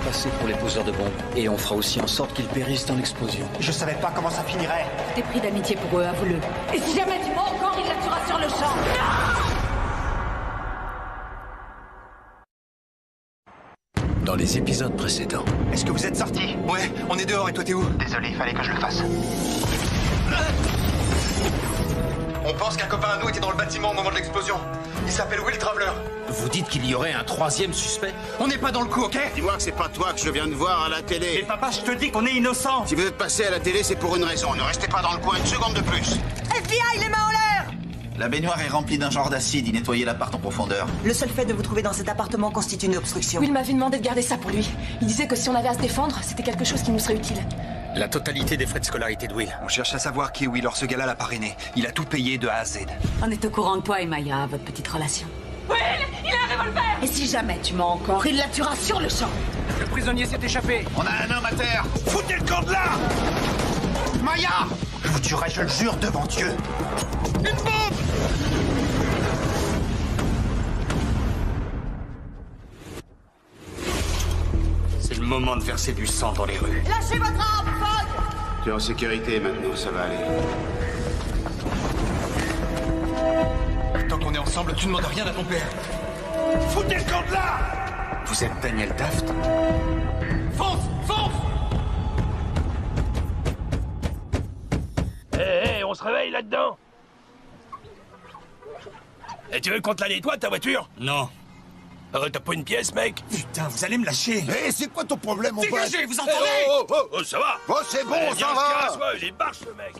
passer pour les poseurs de bombes. Et on fera aussi en sorte qu'ils périssent dans l'explosion. Je savais pas comment ça finirait. T'es pris d'amitié pour eux, avoue-le. Et si jamais tu mens encore, il la tuera sur le champ. Non! Dans les épisodes précédents. Est-ce que vous êtes sortis? Ouais, on est dehors et toi t'es où? Désolé, fallait que je le fasse. On pense qu'un copain à nous était dans le bâtiment au moment de l'explosion. Il s'appelle Will Traveler. Vous dites qu'il y aurait un troisième suspect? On n'est pas dans le coup, ok? Dis-moi que c'est pas toi que je viens de voir à la télé. Mais papa, je te dis qu'on est innocents. Si vous êtes passé à la télé, c'est pour une raison. Ne restez pas dans le coin une seconde de plus. FBI, les mains en l'air! La baignoire est remplie d'un genre d'acide, il nettoyait l'appart en profondeur. Le seul fait de vous trouver dans cet appartement constitue une obstruction. Will m'avait demandé de garder ça pour lui. Il disait que si on avait à se défendre, c'était quelque chose qui nous serait utile. La totalité des frais de scolarité de Will. On cherche à savoir qui est Will, or ce gars-là l'a parrainé. Il a tout payé de A à Z. On est au courant de toi et Maya, votre petite relation. Will, il a un revolver! Et si jamais tu mens encore, il la tuera sur le champ. Le prisonnier s'est échappé. On a un homme à terre. Foutez le camp de là! Maya! Je vous tuerai, je le jure, devant Dieu. Une bombe! C'est le moment de verser du sang dans les rues. Lâchez votre arme, Fogg! Tu es en sécurité maintenant, ça va aller. Tant qu'on est ensemble, tu ne demandes rien à ton père. Foutez le camp de là! Vous êtes Daniel Taft? Fonce! Fonce! Hé, on se réveille là-dedans. Et tu veux qu'on te la nettoie, ta voiture? Non. T'as pas une pièce, mec? Putain, vous allez me lâcher. Hé, c'est quoi ton problème, mon pote? Dégagez, vous Eh, entendez? oh, ça va? Oh, c'est bon, Eh, ça viens, va. casse-moi, il est barche, le mec.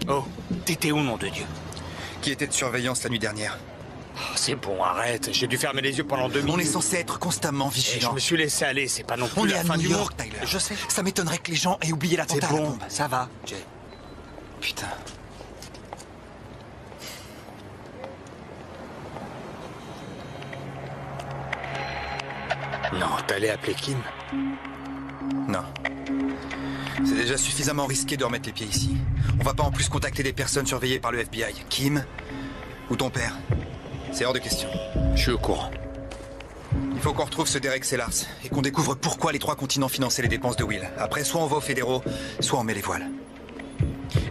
Oh, t'étais où, nom de Dieu? Qui était de surveillance la nuit dernière? Oh, c'est bon, arrête. J'ai dû fermer les yeux pendant 2 minutes. On est censé être constamment Et je vigilants. me suis laissé aller, c'est pas non plus On est la à fin New du York, monde. Tyler. Je sais. Ça m'étonnerait que les gens aient oublié C'est l'attentat à la bon, bombe. ça va, Jay. Putain. Non, t'allais appeler Kim? Non. C'est déjà suffisamment risqué de remettre les pieds ici. On va pas en plus contacter des personnes surveillées par le FBI. Kim ou ton père. C'est hors de question. Je suis au courant. Il faut qu'on retrouve ce Derek Sellars et qu'on découvre pourquoi les 3 continents finançaient les dépenses de Will. Après, soit on va aux fédéraux, soit on met les voiles.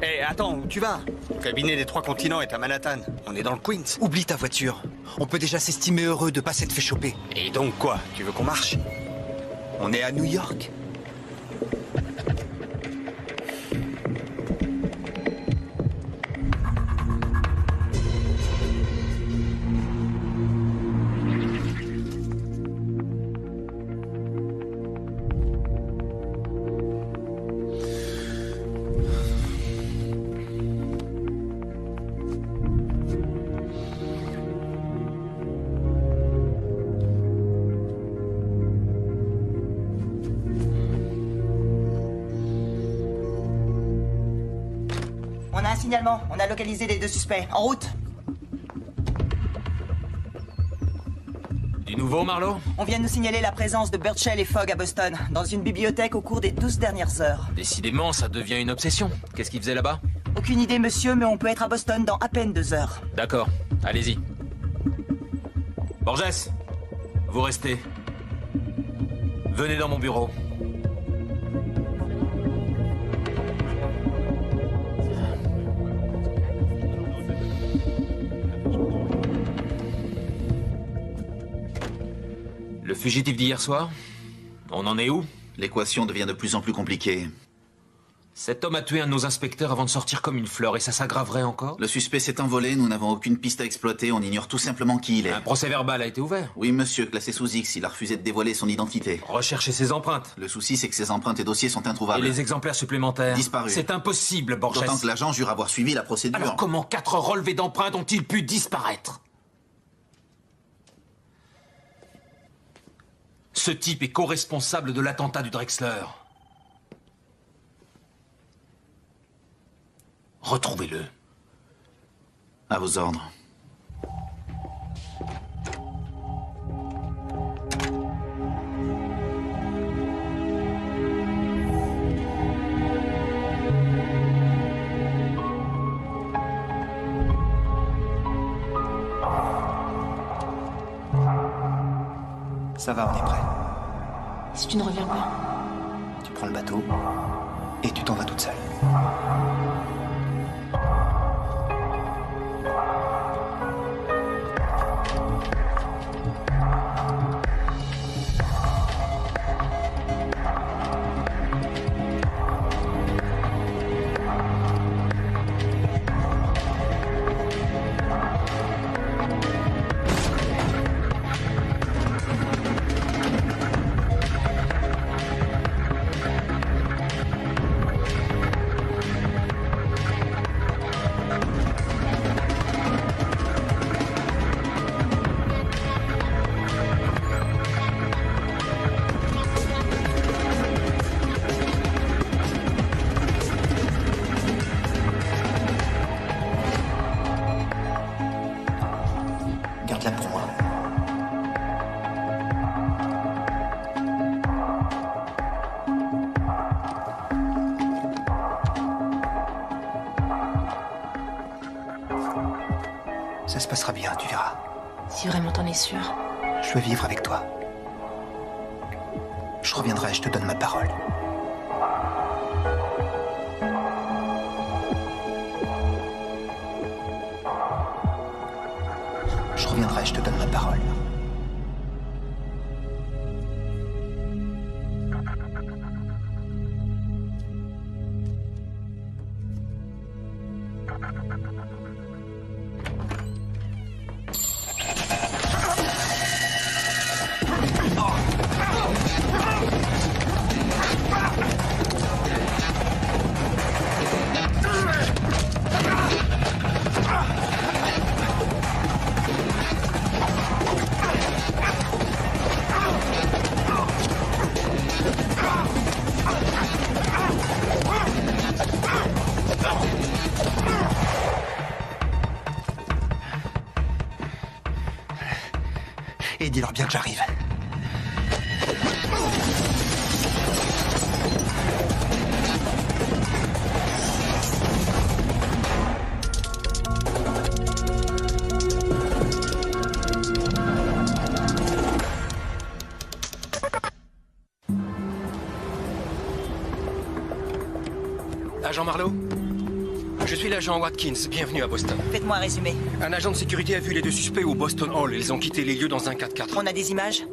Hé, attends, où tu vas? Le cabinet des 3 continents est à Manhattan. On est dans le Queens. Oublie ta voiture. On peut déjà s'estimer heureux de pas s'être fait choper. Et donc quoi? Tu veux qu'on marche? On est à New York. On a un signalement, on a localisé les 2 suspects. En route. Du nouveau, Marlowe? On vient de nous signaler la présence de Burchell et Fogg à Boston, dans une bibliothèque au cours des 12 dernières heures. Décidément, ça devient une obsession. Qu'est-ce qu'ils faisaient là-bas? Aucune idée, monsieur, mais on peut être à Boston dans à peine 2 heures. D'accord, allez-y. Borges, vous restez. Venez dans mon bureau. Le fugitif d'hier soir? On en est où? L'équation devient de plus en plus compliquée. Cet homme a tué un de nos inspecteurs avant de sortir comme une fleur, et ça s'aggraverait encore? Le suspect s'est envolé, nous n'avons aucune piste à exploiter, on ignore tout simplement qui il est. Un procès verbal a été ouvert? Oui, monsieur, classé sous X, il a refusé de dévoiler son identité. Recherchez ses empreintes. Le souci, c'est que ses empreintes et dossiers sont introuvables. Et les exemplaires supplémentaires? Disparus. C'est impossible, Borges. D'autant que l'agent jure avoir suivi la procédure. Alors comment 4 relevés d'empreintes ont-ils pu disparaître? Ce type est co-responsable de l'attentat du Drexler. Retrouvez-le. À vos ordres. Ça va, on est prêt. Si tu ne reviens pas. Tu prends le bateau et tu t'en vas toute seule. Garde-la pour moi. Ça se passera bien, tu verras. Si vraiment t'en es sûr. Je veux vivre avec toi. Je reviendrai, je te donne ma parole. Je reviendrai, je te donne ma parole. Et dis-leur bien que j'arrive. Agent Marlowe? Je suis l'agent Watkins, bienvenue à Boston. Faites-moi un résumé. Un agent de sécurité a vu les 2 suspects au Boston Hall. Ils ont quitté les lieux dans un 4x4. On a des images?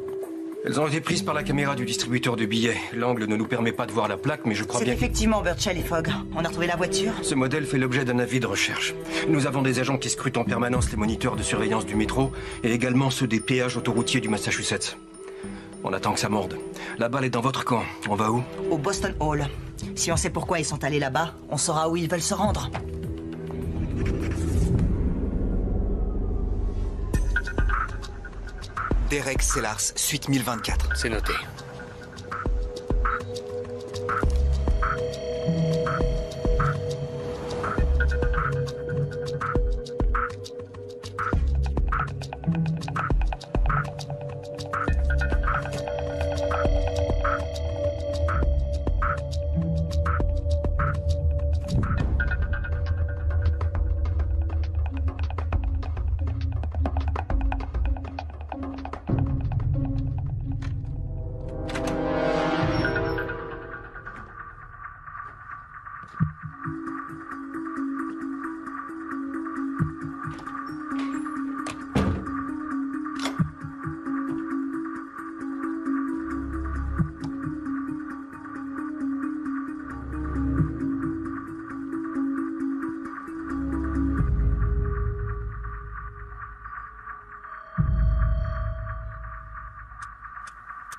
Elles ont été prises par la caméra du distributeur de billets. L'angle ne nous permet pas de voir la plaque, mais je crois C'est bien effectivement Birchall et Fogg. On a retrouvé la voiture? Ce modèle fait l'objet d'un avis de recherche. Nous avons des agents qui scrutent en permanence les moniteurs de surveillance du métro et également ceux des péages autoroutiers du Massachusetts. On attend que ça morde. La balle est dans votre camp. On va où? Au Boston Hall. Si on sait pourquoi ils sont allés là-bas, on saura où ils veulent se rendre. Derek Sellars, suite 1024. C'est noté.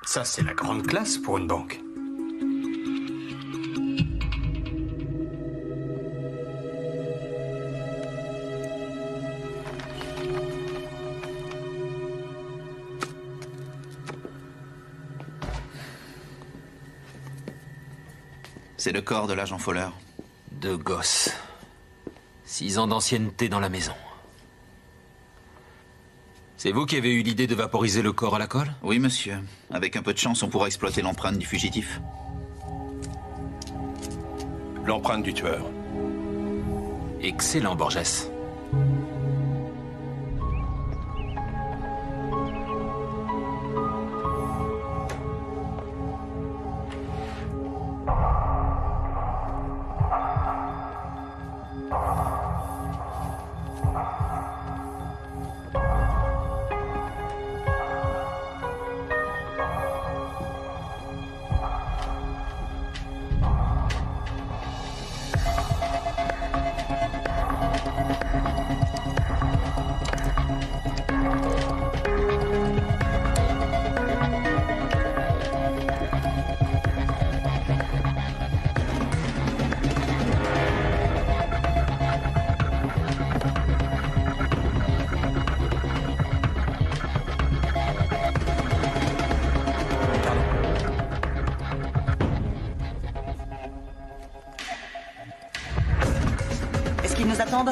Ça, c'est la grande classe pour une banque. C'est le corps de l'agent Fowler. 2 gosses. 6 ans d'ancienneté dans la maison. C'est vous qui avez eu l'idée de vaporiser le corps à la colle? Oui, monsieur. Avec un peu de chance, on pourra exploiter l'empreinte du fugitif. L'empreinte du tueur. Excellent, Borges.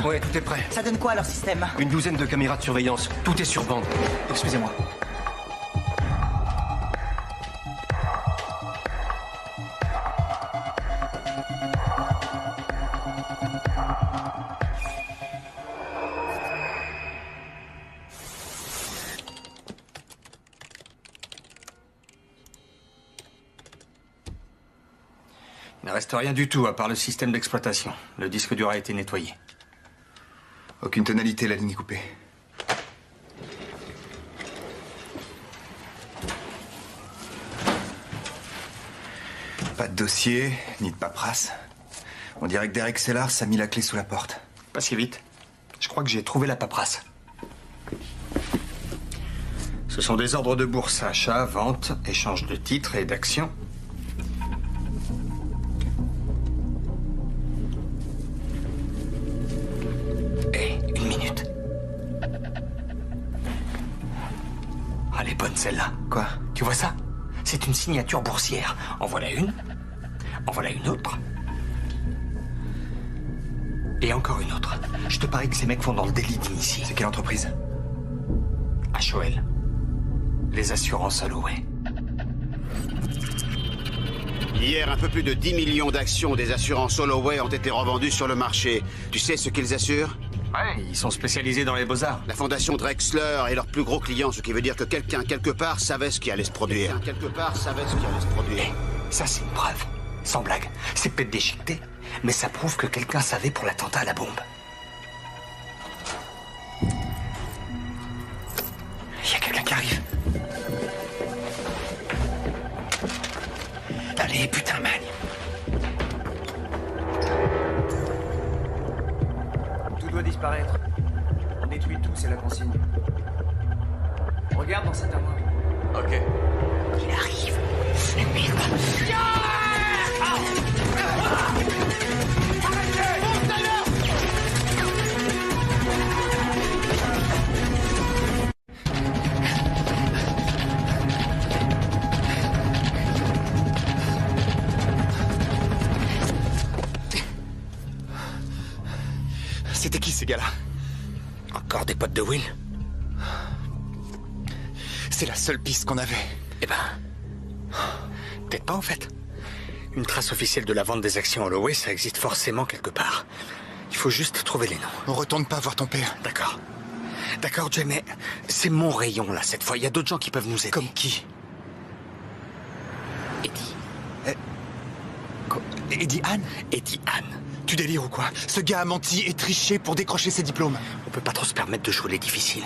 Ouais, tout est prêt. Ça donne quoi leur système? Une douzaine de caméras de surveillance. Tout est sur bande. Excusez-moi. Il ne reste rien du tout à part le système d'exploitation. Le disque dur a été nettoyé. Aucune tonalité, la ligne est coupée. Pas de dossier, ni de paperasse. On dirait que Derek Sellars a mis la clé sous la porte. Pas si vite. Je crois que j'ai trouvé la paperasse. Ce sont des ordres de bourse, achat, vente, échange de titres et d'actions. Une minute. Ah, elle est bonne celle-là. Quoi? Tu vois ça? C'est une signature boursière. En voilà une. En voilà une autre. Et encore une autre. Je te parie que ces mecs font dans le délit d'initié. C'est quelle entreprise? HOL. Les assurances Holloway. Hier, un peu plus de 10 millions d'actions des assurances Holloway ont été revendues sur le marché. Tu sais ce qu'ils assurent? Ouais, ils sont spécialisés dans les beaux-arts. La fondation Drexler est leur plus gros client, ce qui veut dire que quelqu'un, quelque part, savait ce qui allait se produire. Quelqu'un, quelque part, savait ce qui allait se produire. Ça, c'est une preuve. Sans blague. C'est peut-être déchiqueté, mais ça prouve que quelqu'un savait pour l'attentat à la bombe. Il y a quelqu'un qui arrive. Allez, putain, man. Tout doit disparaître. On détruit tout, c'est la consigne. Regarde dans cette armoire. Ok. Il arrive. Merde. C'était qui ces gars-là? Encore des potes de Will? C'est la seule piste qu'on avait. Eh ben... peut-être pas en fait. Une trace officielle de la vente des actions Holloway, ça existe forcément quelque part. Il faut juste trouver les noms. On retourne pas voir ton père. D'accord. D'accord, Jay, mais c'est mon rayon là cette fois. Il y a d'autres gens qui peuvent nous aider. Comme qui? Eddie. Eddie Anne? Eddie Anne. Tu délires ou quoi? Ce gars a menti et triché pour décrocher ses diplômes. On peut pas trop se permettre de jouer les difficiles.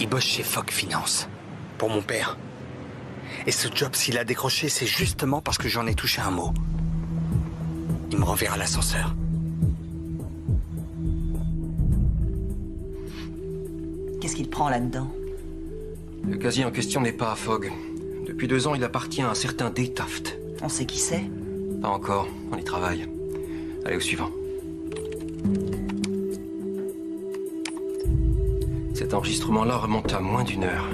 Il bosse chez Fogg Finance. Pour mon père. Et ce job, s'il a décroché, c'est justement parce que j'en ai touché un mot. Il me renverra à l'ascenseur. Qu'est-ce qu'il prend là-dedans? Le casier en question n'est pas à Fogg. Depuis 2 ans, il appartient à un certain Day Taft. On sait qui c'est? Pas encore, on y travaille. Allez, au suivant. Cet enregistrement-là remonte à moins d'1 heure.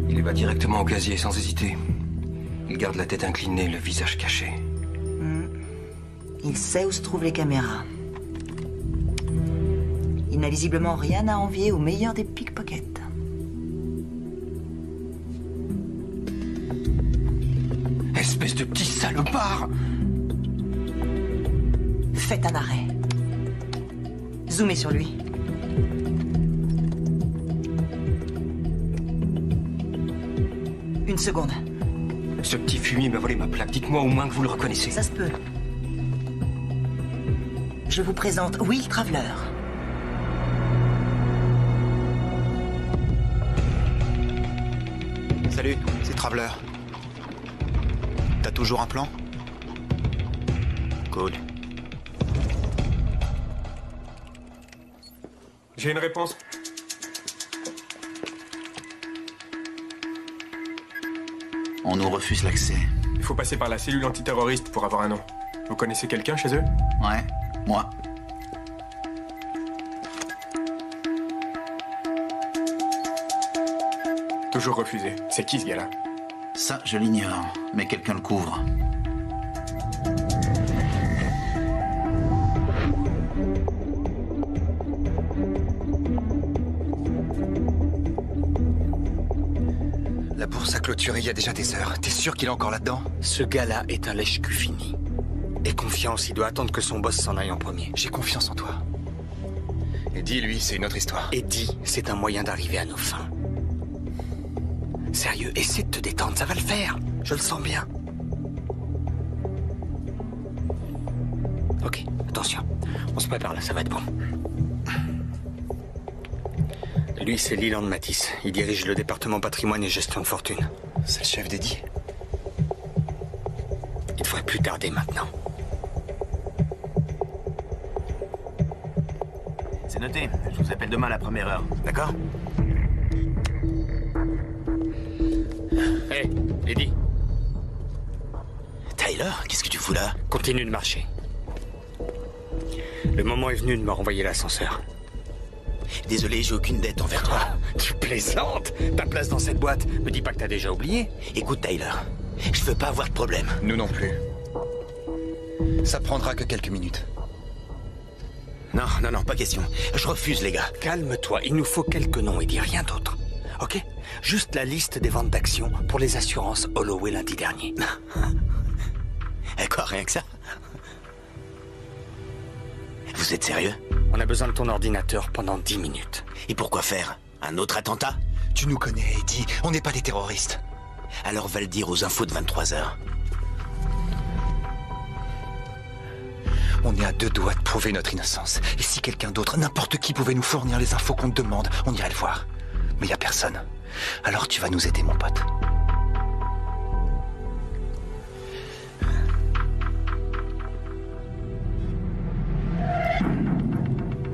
Il va directement au casier, sans hésiter. Il garde la tête inclinée, le visage caché. Il sait où se trouvent les caméras. Il n'a visiblement rien à envier au meilleur des pickpockets. Espèce de petit salopard! Faites un arrêt. Zoomez sur lui. Une seconde. Ce petit fumier m'a volé ma plaque. Dites-moi au moins que vous le reconnaissez. Ça se peut. Je vous présente Will Traveler. Salut, c'est Traveler. T'as toujours un plan? Cool. J'ai une réponse. On nous refuse l'accès. Il faut passer par la cellule antiterroriste pour avoir un nom. Vous connaissez quelqu'un chez eux? Ouais, moi. Toujours refusé. C'est qui ce gars-là? Ça, je l'ignore, mais quelqu'un le couvre. La bourse a clôturé il y a déjà des heures. T'es sûr qu'il est encore là-dedans? Ce gars-là est un lèche-cul fini. Et confiance, il doit attendre que son boss s'en aille en premier. J'ai confiance en toi. Eddie, lui, c'est une autre histoire. Eddie, c'est un moyen d'arriver à nos fins. Sérieux, essaie de te détendre, ça va le faire. Je le sens bien. Ok, attention. On se prépare là, ça va être bon. Lui, c'est Leland Matisse. Il dirige le département patrimoine et gestion de fortune. C'est le chef d'Eddie. Il devrait plus tarder maintenant. C'est noté. Je vous appelle demain à la première heure. D'accord? Hé, Eddie. Tyler, qu'est-ce que tu fous là? Continue de marcher. Le moment est venu de me renvoyer l'ascenseur. Désolé, j'ai aucune dette envers toi. Tu plaisantes? Ta place dans cette boîte, me dis pas que t'as déjà oublié. Écoute, Tyler, je veux pas avoir de problème. Nous non plus. Ça prendra que quelques minutes. Non, pas question. Je refuse, les gars. Calme-toi, il nous faut quelques noms et dis rien d'autre. Ok? Juste la liste des ventes d'actions pour les assurances Holloway lundi dernier. Quoi, rien que ça? Vous êtes sérieux? On a besoin de ton ordinateur pendant 10 minutes. Et pourquoi faire? Un autre attentat? Tu nous connais, Eddie. On n'est pas des terroristes. Alors va le dire aux infos de 23h. On est à 2 doigts de prouver notre innocence. Et si quelqu'un d'autre, n'importe qui, pouvait nous fournir les infos qu'on te demande, on irait le voir. Mais il n'y a personne. Alors tu vas nous aider, mon pote.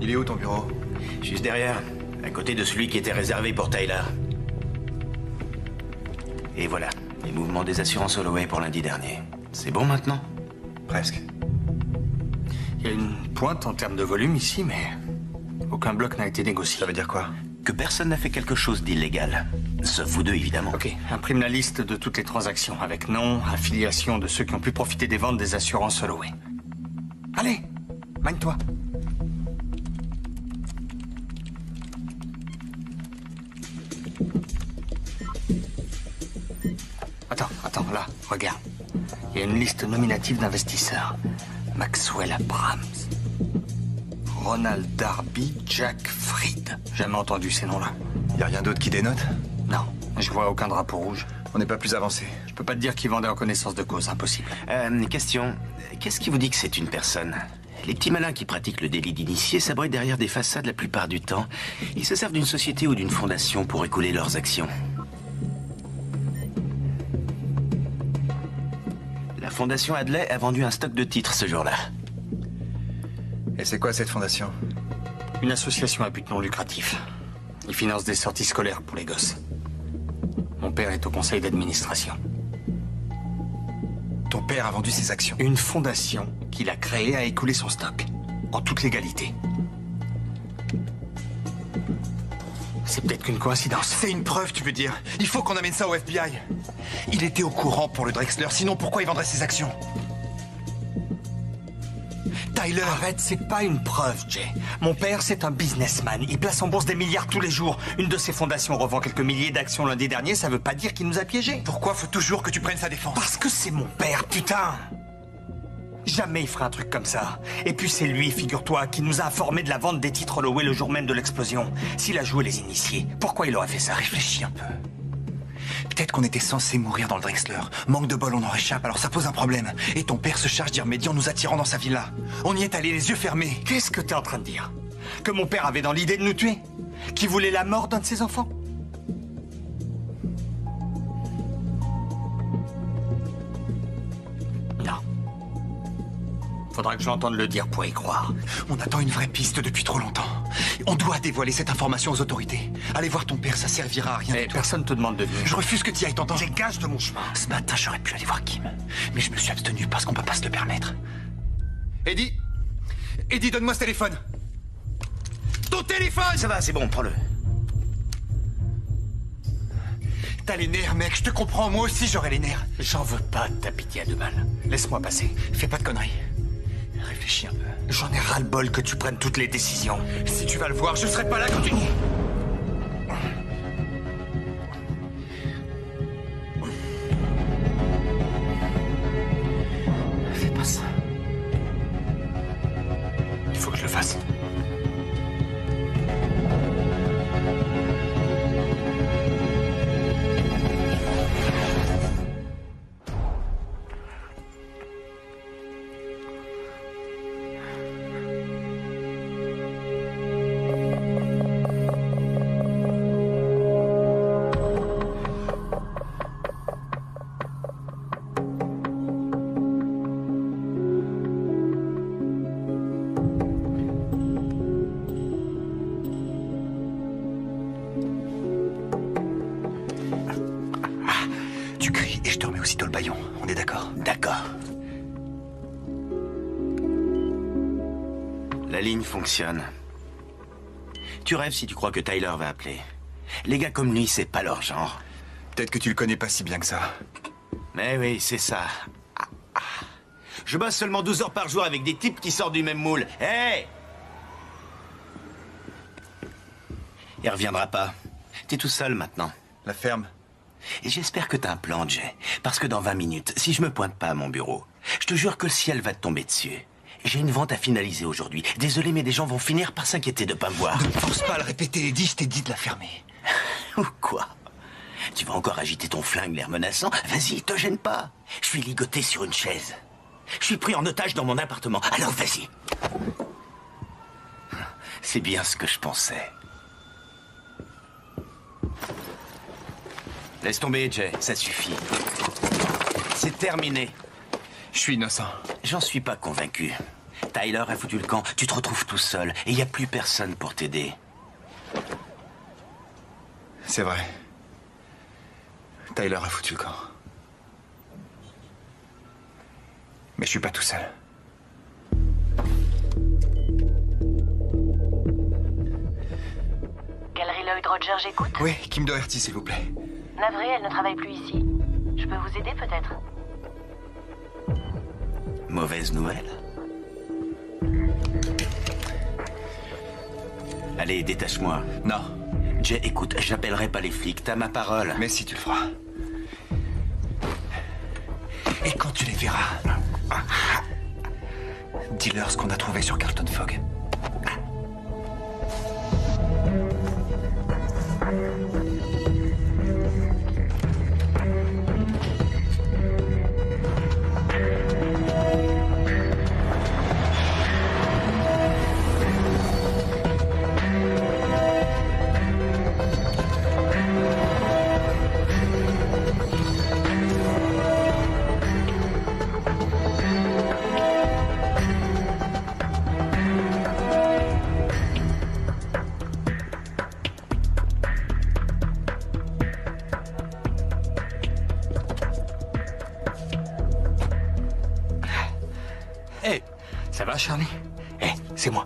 Il est où ton bureau? Juste derrière, à côté de celui qui était réservé pour Tyler. Et voilà, les mouvements des assurances Holloway pour lundi dernier. C'est bon maintenant? Presque. Il y a une pointe en termes de volume ici, mais aucun bloc n'a été négocié. Ça veut dire quoi? Que personne n'a fait quelque chose d'illégal. Sauf vous deux, évidemment. Ok, imprime la liste de toutes les transactions, avec nom, affiliation de ceux qui ont pu profiter des ventes des assurances Holloway. Allez, manie-toi. Attends, là, regarde. Il y a une liste nominative d'investisseurs. Maxwell Abrams, Ronald Darby, Jack Fried. Jamais entendu ces noms-là. Y a rien d'autre qui dénote? Non, je vois aucun drapeau rouge. On n'est pas plus avancé. Je peux pas te dire qu'ils vendaient en connaissance de cause, impossible. Question. Qu'est-ce qui vous dit que c'est une personne? Les petits malins qui pratiquent le délit d'initié s'abritent derrière des façades la plupart du temps. Ils se servent d'une société ou d'une fondation pour écouler leurs actions. La fondation Hadley a vendu un stock de titres ce jour-là. Et c'est quoi cette fondation? Une association à but non lucratif. Ils financent des sorties scolaires pour les gosses. Mon père père est au conseil d'administration. Ton père a vendu ses actions. Une fondation qu'il a créée a écoulé son stock, en toute légalité. C'est peut-être qu'une coïncidence. C'est une preuve, tu veux dire? Il faut qu'on amène ça au FBI. Il était au courant pour le Drexler, sinon pourquoi il vendrait ses actions? Tyler... Arrête, c'est pas une preuve, Jay. Mon père, c'est un businessman. Il place en bourse des milliards tous les jours. Une de ses fondations revend quelques milliers d'actions lundi dernier, ça veut pas dire qu'il nous a piégés. Pourquoi faut toujours que tu prennes sa défense? Parce que c'est mon père, putain! Jamais il ferait un truc comme ça. Et puis c'est lui, figure-toi, qui nous a informés de la vente des titres Holloway le jour même de l'explosion. S'il a joué les initiés, pourquoi il aurait fait ça? Réfléchis un peu. Peut-être qu'on était censé mourir dans le Drexler. Manque de bol, on en réchappe, alors ça pose un problème. Et ton père se charge d'y remédier en nous attirant dans sa villa. On y est allé les yeux fermés. Qu'est-ce que t'es en train de dire? Que mon père avait dans l'idée de nous tuer? Qu'il voulait la mort d'un de ses enfants? Non. Faudra que j'entende le dire pour y croire. On attend une vraie piste depuis trop longtemps. On doit dévoiler cette information aux autorités. Allez voir ton père, ça servira à rien. Mais personne te demande de venir. Je refuse que tu y ailles, t'entends? Dégage de mon chemin. Ce matin, j'aurais pu aller voir Kim. Mais je me suis abstenu parce qu'on peut pas se le permettre. Eddie! Eddie, donne-moi ce téléphone! Ton téléphone! Ça va, c'est bon, prends-le. T'as les nerfs, mec, je te comprends, moi aussi j'aurais les nerfs. J'en veux pas de ta pitié à deux balles. Laisse-moi passer. Fais pas de conneries. Réfléchis un peu. J'en ai ras-le-bol que tu prennes toutes les décisions. Si tu vas le voir, je serai pas là quand tu... Fais pas ça. Il faut que je le fasse. Tu cries et je te remets aussitôt le bâillon. On est d'accord? D'accord. La ligne fonctionne. Tu rêves si tu crois que Tyler va appeler. Les gars comme lui, c'est pas leur genre. Peut-être que tu le connais pas si bien que ça. Mais oui, c'est ça. Je bosse seulement 12 heures par jour avec des types qui sortent du même moule. Hé! Il reviendra pas. T'es tout seul maintenant. La ferme. Et j'espère que t'as un plan, Jay. Parce que dans 20 minutes, si je me pointe pas à mon bureau, je te jure que le ciel va te tomber dessus. J'ai une vente à finaliser aujourd'hui. Désolé, mais des gens vont finir par s'inquiéter de pas me voir. Ne force pas à le répéter, Eddie, je t'ai dit de la fermer. Ou quoi? Tu vas encore agiter ton flingue, l'air menaçant? Vas-y, te gêne pas. Je suis ligoté sur une chaise. Je suis pris en otage dans mon appartement. Alors vas-y. C'est bien ce que je pensais. Laisse tomber, Jay, ça suffit. C'est terminé. Je suis innocent. J'en suis pas convaincu. Tyler a foutu le camp, tu te retrouves tout seul, et il n'y a plus personne pour t'aider. C'est vrai. Tyler a foutu le camp. Mais je suis pas tout seul. Galerie Lloyd Roger, j'écoute. Oui, Kim Doherty, s'il vous plaît. Navré, elle ne travaille plus ici. Je peux vous aider peut-être? Mauvaise nouvelle. Allez, détache-moi. Non. Jay, écoute, j'appellerai pas les flics, t'as ma parole. Mais si tu le feras. Et quand tu les verras, dis-leur ce qu'on a trouvé sur Carlton Fogg. Charlie? C'est moi.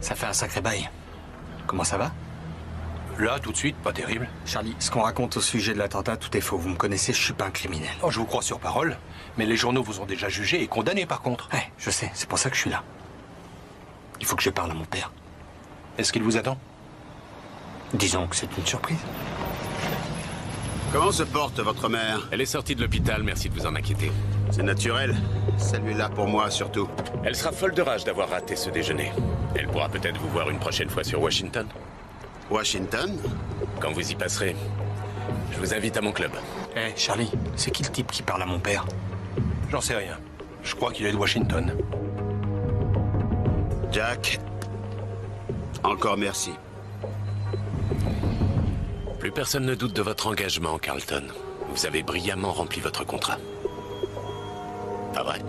Ça fait un sacré bail. Comment ça va? Là, tout de suite, pas terrible. Charlie, ce qu'on raconte au sujet de l'attentat, tout est faux. Vous me connaissez, je suis pas un criminel. Oh, je vous crois sur parole, mais les journaux vous ont déjà jugé et condamné par contre. Je sais, c'est pour ça que je suis là. Il faut que je parle à mon père. Est-ce qu'il vous attend? Disons que c'est une surprise. Comment se porte votre mère? Elle est sortie de l'hôpital, merci de vous en inquiéter. C'est naturel. Celui-là pour moi, surtout. Elle sera folle de rage d'avoir raté ce déjeuner. Elle pourra peut-être vous voir une prochaine fois sur Washington. Washington? Quand vous y passerez, je vous invite à mon club. Charlie, c'est qui le type qui parle à mon père? J'en sais rien. Je crois qu'il est de Washington. Jack, encore merci. Plus personne ne doute de votre engagement, Carlton. Vous avez brillamment rempli votre contrat. Pas vrai?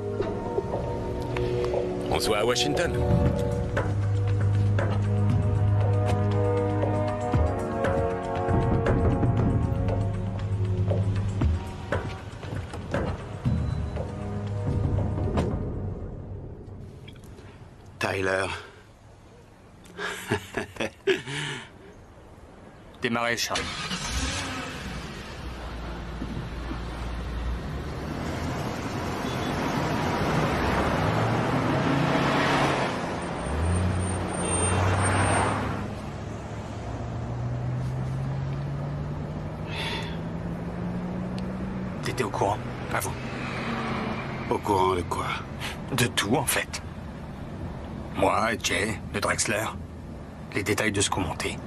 On se voit à Washington. Tyler. Démarrez, Charlie. T'étais au courant, pas vous? Au courant de quoi? De tout, en fait. Moi, Jay, le Drexler. Les détails de ce qu'on montait.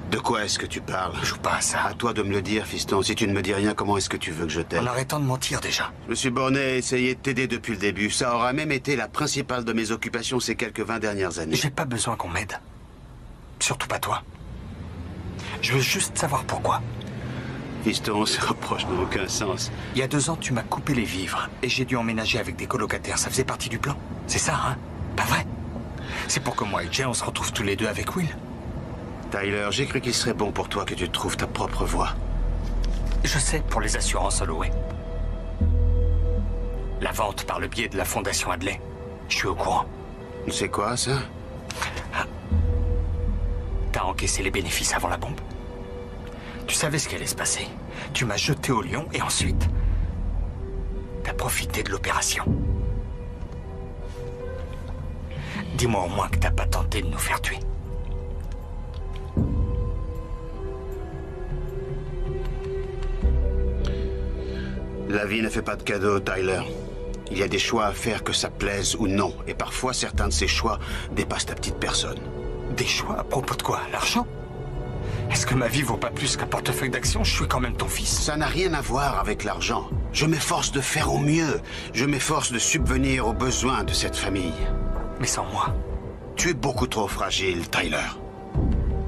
De quoi est-ce que tu parles? Je joue pas à ça. À toi de me le dire, fiston. Si tu ne me dis rien, comment est-ce que tu veux que je t'aide? En arrêtant de mentir, déjà. Je me suis borné à essayer de t'aider depuis le début. Ça aura même été la principale de mes occupations ces quelques 20 dernières années. J'ai pas besoin qu'on m'aide. Surtout pas toi. Je veux juste savoir pourquoi. Fiston, ces reproches n'ont aucun sens. Il y a 2 ans, tu m'as coupé les vivres et j'ai dû emménager avec des colocataires. Ça faisait partie du plan. C'est ça, hein? Pas vrai? C'est pour que moi et Jay, on se retrouve tous les deux avec Will. Tyler, j'ai cru qu'il serait bon pour toi que tu trouves ta propre voie. Je sais, pour les assurances Holloway. La vente par le biais de la Fondation Hadley. Je suis au courant. C'est quoi, ça? T'as encaissé les bénéfices avant la bombe. Tu savais ce qui allait se passer. Tu m'as jeté au lion et ensuite... t'as profité de l'opération. Dis-moi au moins que t'as pas tenté de nous faire tuer. La vie ne fait pas de cadeaux, Tyler. Il y a des choix à faire que ça plaise ou non. Et parfois, certains de ces choix dépassent ta petite personne. Des choix à propos de quoi? L'argent? Est-ce que ma vie vaut pas plus qu'un portefeuille d'actions? Je suis quand même ton fils. Ça n'a rien à voir avec l'argent. Je m'efforce de faire au mieux. Je m'efforce de subvenir aux besoins de cette famille. Mais sans moi? Tu es beaucoup trop fragile, Tyler.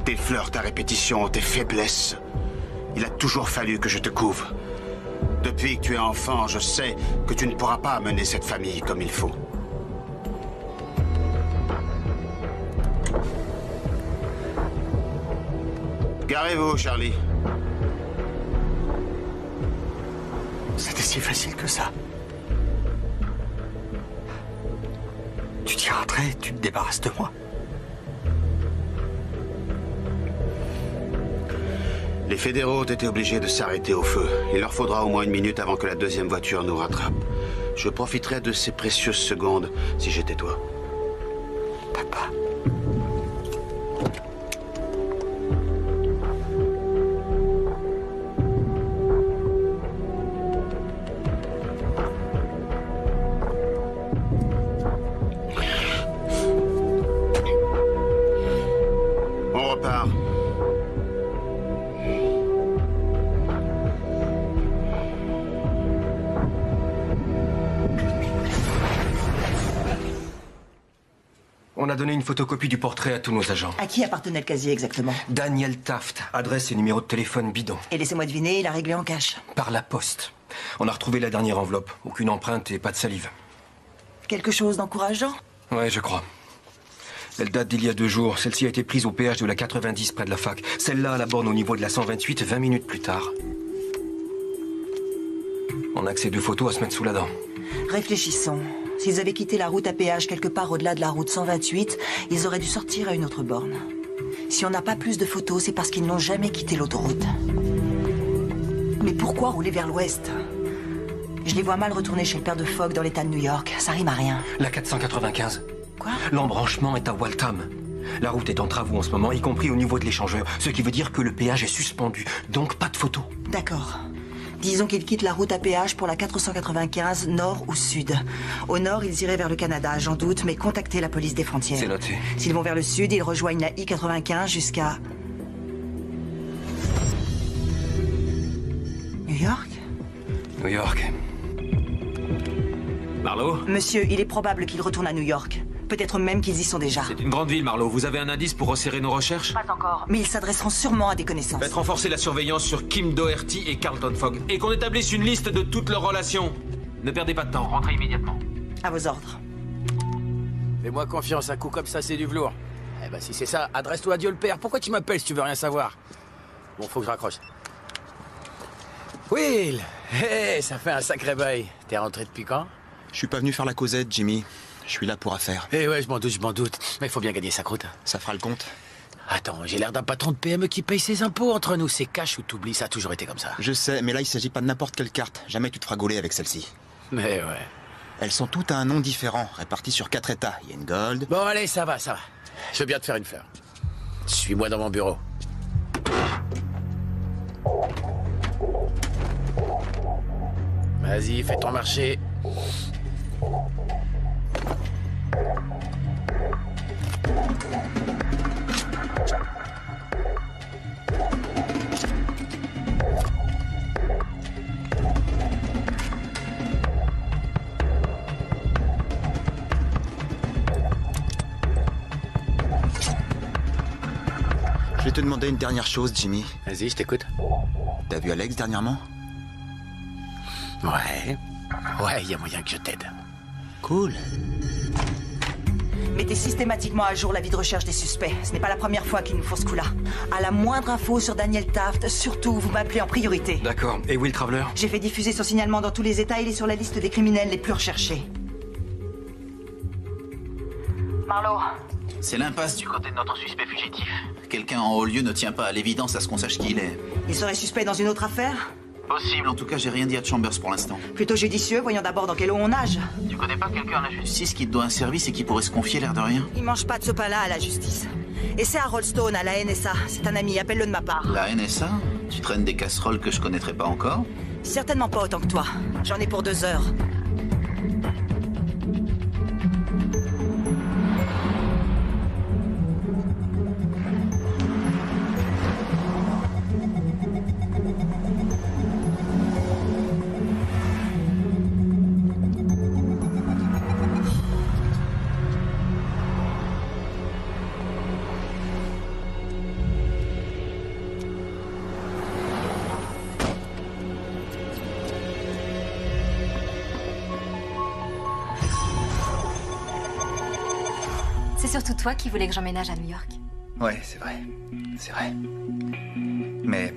Tes fleurs, ta répétition, tes faiblesses. Il a toujours fallu que je te couvre. Depuis que tu es enfant, je sais que tu ne pourras pas mener cette famille comme il faut. Garez-vous, Charlie. C'était si facile que ça. Tu t'y rentrais, tu te débarrasses de moi. Les fédéraux ont été obligés de s'arrêter au feu. Il leur faudra au moins 1 minute avant que la deuxième voiture nous rattrape. Je profiterai de ces précieuses secondes si j'étais toi. Papa. On repart. On a donné une photocopie du portrait à tous nos agents. À qui appartenait le casier exactement? Daniel Taft, adresse et numéro de téléphone bidon. Et laissez-moi deviner, il a réglé en cash. Par la poste. On a retrouvé la dernière enveloppe. Aucune empreinte et pas de salive. Quelque chose d'encourageant? Ouais, je crois. Elle date d'il y a 2 jours. Celle-ci a été prise au péage de la 90 près de la fac. Celle-là à la borne au niveau de la 128 20 minutes plus tard. On a que ces 2 photos à se mettre sous la dent. Réfléchissons. S'ils avaient quitté la route à péage quelque part au-delà de la route 128, ils auraient dû sortir à une autre borne. Si on n'a pas plus de photos, c'est parce qu'ils n'ont jamais quitté l'autoroute. Mais pourquoi rouler vers l'ouest? Je les vois mal retourner chez le père de Fogg dans l'état de New York. Ça rime à rien. La 495. Quoi? L'embranchement est à Waltham. La route est en travaux en ce moment, y compris au niveau de l'échangeur. Ce qui veut dire que le péage est suspendu. Donc pas de photos. D'accord. Disons qu'ils quittent la route à péage pour la 495, nord ou sud. Au nord, ils iraient vers le Canada, j'en doute, mais contactez la police des frontières. C'est noté. S'ils vont vers le sud, ils rejoignent la I-95 jusqu'à... New York? New York. Marlowe? Monsieur, il est probable qu'ils retournent à New York. Peut-être même qu'ils y sont déjà. C'est une grande ville, Marlowe. Vous avez un indice pour resserrer nos recherches? Pas encore. Mais ils s'adresseront sûrement à des connaissances. Faites renforcer la surveillance sur Kim Doherty et Carlton Fogg. Et qu'on établisse une liste de toutes leurs relations. Ne perdez pas de temps. Rentrez immédiatement. À vos ordres. Fais-moi confiance, un coup comme ça, c'est du velours. Eh ben, si c'est ça, adresse-toi à Dieu le Père. Pourquoi tu m'appelles si tu veux rien savoir? Bon, faut que je raccroche. Will! Hé, ça fait un sacré bail. T'es rentré depuis quand? Je suis pas venu faire la causette, Jimmy. Je suis là pour affaires. Eh ouais, je m'en doute. Mais il faut bien gagner sa croûte. Ça fera le compte. Attends, j'ai l'air d'un patron de PME qui paye ses impôts. Entre nous, c'est cash ou t'oublies, ça a toujours été comme ça. Je sais, mais là, il s'agit pas de n'importe quelle carte. Jamais tu te feras gauler avec celle-ci. Mais ouais. Elles sont toutes à un nom différent, réparties sur 4 états. Il y a une gold... Bon, allez, ça va. Je veux bien te faire une fleur. Suis-moi dans mon bureau. Vas-y, fais ton marché. Je vais te demander une dernière chose, Jimmy. Vas-y, je t'écoute. T'as vu Alex dernièrement? Ouais, il y a moyen que je t'aide. Cool. Mettez systématiquement à jour la vie de recherche des suspects. Ce n'est pas la première fois qu'ils nous font ce coup-là. À la moindre info sur Daniel Taft, surtout, vous m'appelez en priorité. D'accord. Et Will Traveler? J'ai fait diffuser son signalement dans tous les États. Il est sur la liste des criminels les plus recherchés. Marlowe. C'est l'impasse du côté de notre suspect fugitif. Quelqu'un en haut lieu ne tient pas à l'évidence à ce qu'on sache qui il est. Il serait suspect dans une autre affaire? Possible, en tout cas, j'ai rien dit à Chambers pour l'instant. Plutôt judicieux, voyons d'abord dans quelle eau on nage. Tu connais pas quelqu'un à la justice qui te doit un service et qui pourrait se confier l'air de rien? Il mange pas de ce pain-là à la justice. Et c'est Harold Stone à la NSA. C'est un ami, appelle-le de ma part. La NSA? Tu traînes des casseroles que je connaîtrais pas encore? Certainement pas autant que toi. J'en ai pour 2 heures. C'est surtout toi qui voulais que j'emménage à New York. Ouais, c'est vrai. C'est vrai. Mais...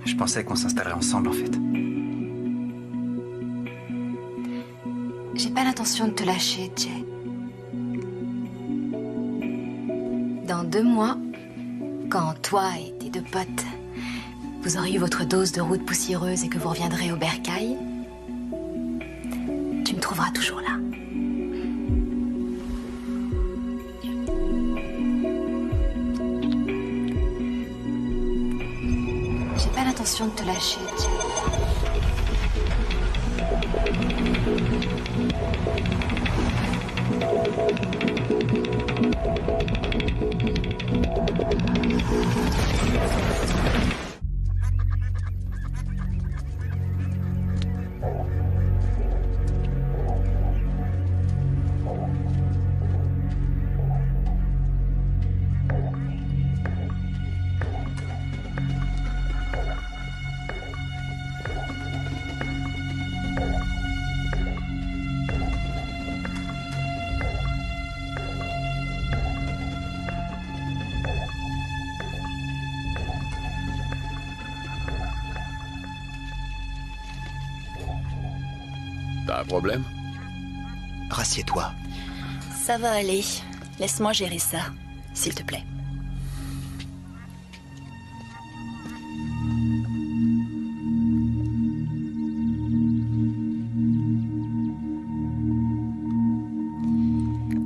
je pensais qu'on s'installerait ensemble, en fait. J'ai pas l'intention de te lâcher, Jay. Dans 2 mois, quand toi et tes 2 potes, vous aurez eu votre dose de route poussiéreuse et que vous reviendrez au bercail, tu me trouveras toujours là. J'ai pas l'intention de te lâcher, Jay. T'as un problème? Rassieds-toi. Ça va aller. Laisse-moi gérer ça, s'il te plaît.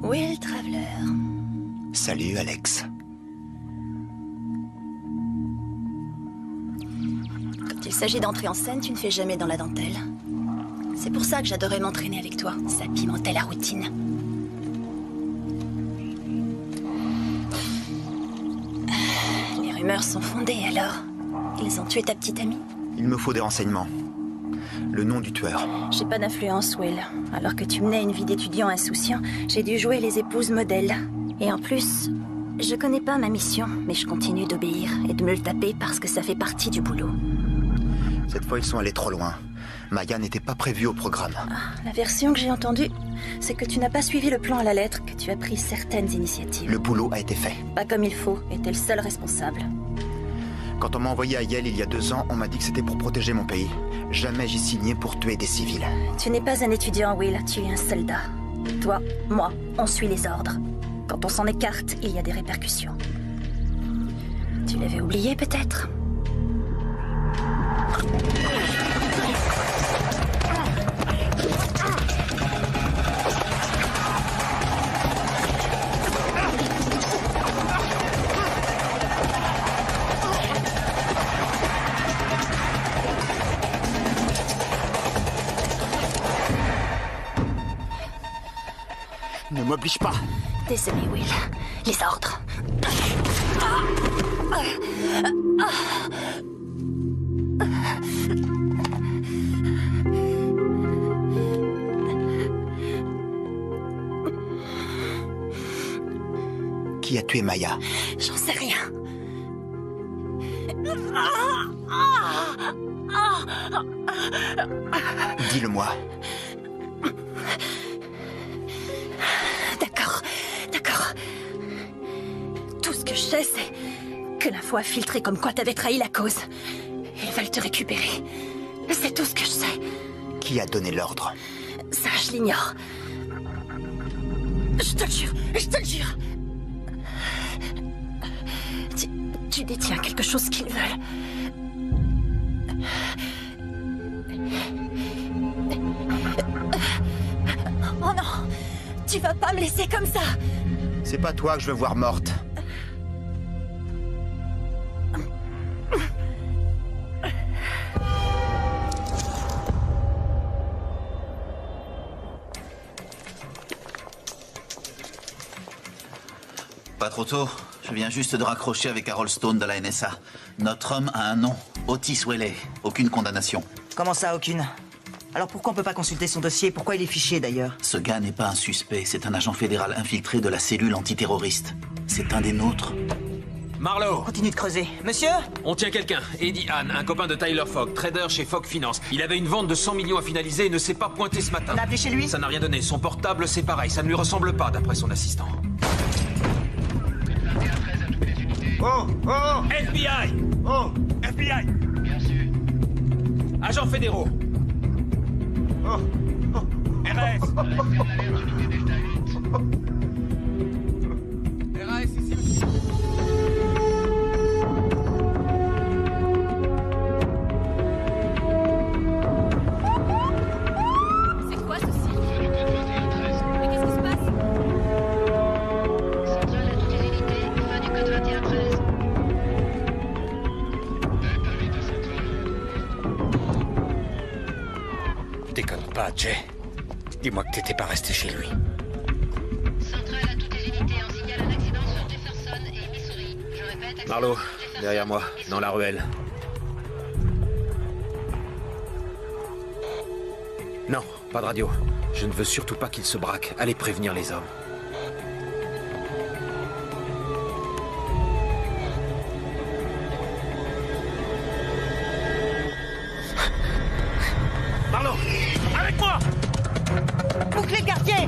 Will Traveler. Salut, Alex. Quand il s'agit d'entrer en scène, tu ne fais jamais dans la dentelle. C'est pour ça que j'adorais m'entraîner avec toi. Ça pimentait la routine. Les rumeurs sont fondées, alors. Ils ont tué ta petite amie? Il me faut des renseignements. Le nom du tueur. J'ai pas d'influence, Will. Alors que tu menais une vie d'étudiant insouciant, j'ai dû jouer les épouses modèles. Et en plus, je connais pas ma mission, mais je continue d'obéir et de me le taper parce que ça fait partie du boulot. Cette fois, ils sont allés trop loin. Maya n'était pas prévue au programme. La version que j'ai entendue, c'est que tu n'as pas suivi le plan à la lettre, que tu as pris certaines initiatives. Le boulot a été fait. Pas comme il faut, et t'es le seul responsable. Quand on m'a envoyé à Yale il y a 2 ans, on m'a dit que c'était pour protéger mon pays. Jamais j'y signais pour tuer des civils. Tu n'es pas un étudiant, Will, tu es un soldat. Toi, moi, on suit les ordres. Quand on s'en écarte, il y a des répercussions. Tu l'avais oublié, peut-être ? Ne m'oblige pas. Désolé, Will. Les ordres. Qui a tué Maya? J'en sais rien. Dis-le-moi. D'accord. Tout ce que je sais, c'est que l'info a filtré comme quoi t'avais trahi la cause. Ils veulent te récupérer. C'est tout ce que je sais. Qui a donné l'ordre? Ça, je l'ignore. Je te le jure. Tu détiens quelque chose qu'ils veulent. Oh non! Tu vas pas me laisser comme ça! C'est pas toi que je veux voir morte. Pas trop tôt. Je viens juste de raccrocher avec Harold Stone de la NSA. Notre homme a un nom, Otis Whaley. Aucune condamnation. Comment ça, aucune? Alors pourquoi on peut pas consulter son dossier? Pourquoi il est fiché, d'ailleurs? Ce gars n'est pas un suspect, c'est un agent fédéral infiltré de la cellule antiterroriste. C'est un des nôtres. Marlowe! Continue de creuser. Monsieur? On tient quelqu'un. Eddie Hahn, un copain de Tyler Fogg, trader chez Fogg Finance. Il avait une vente de 100 millions à finaliser et ne s'est pas pointé ce matin. On a appelé chez lui? Ça n'a rien donné. Son portable, c'est pareil. Ça ne lui ressemble pas, d'après son assistant. Oh! FBI! Oh! FBI! Bien sûr. Agents fédéraux. RS! RS, ici. C'est quoi ceci? Mais qu'est-ce qui se passe? Centrale à toutes les unités, fin du code 2113. Déconne pas, Jay. Dis-moi que t'étais pas resté chez lui. Centrale à toutes les unités, on signale un accident sur Jefferson et Missouri. Je répète, accident Marlowe, sur Jefferson. derrière moi, dans la ruelle. Non, pas de radio. Je ne veux surtout pas qu'il se braque. Allez prévenir les hommes. Marlowe! Avec moi! Bouclez le quartier!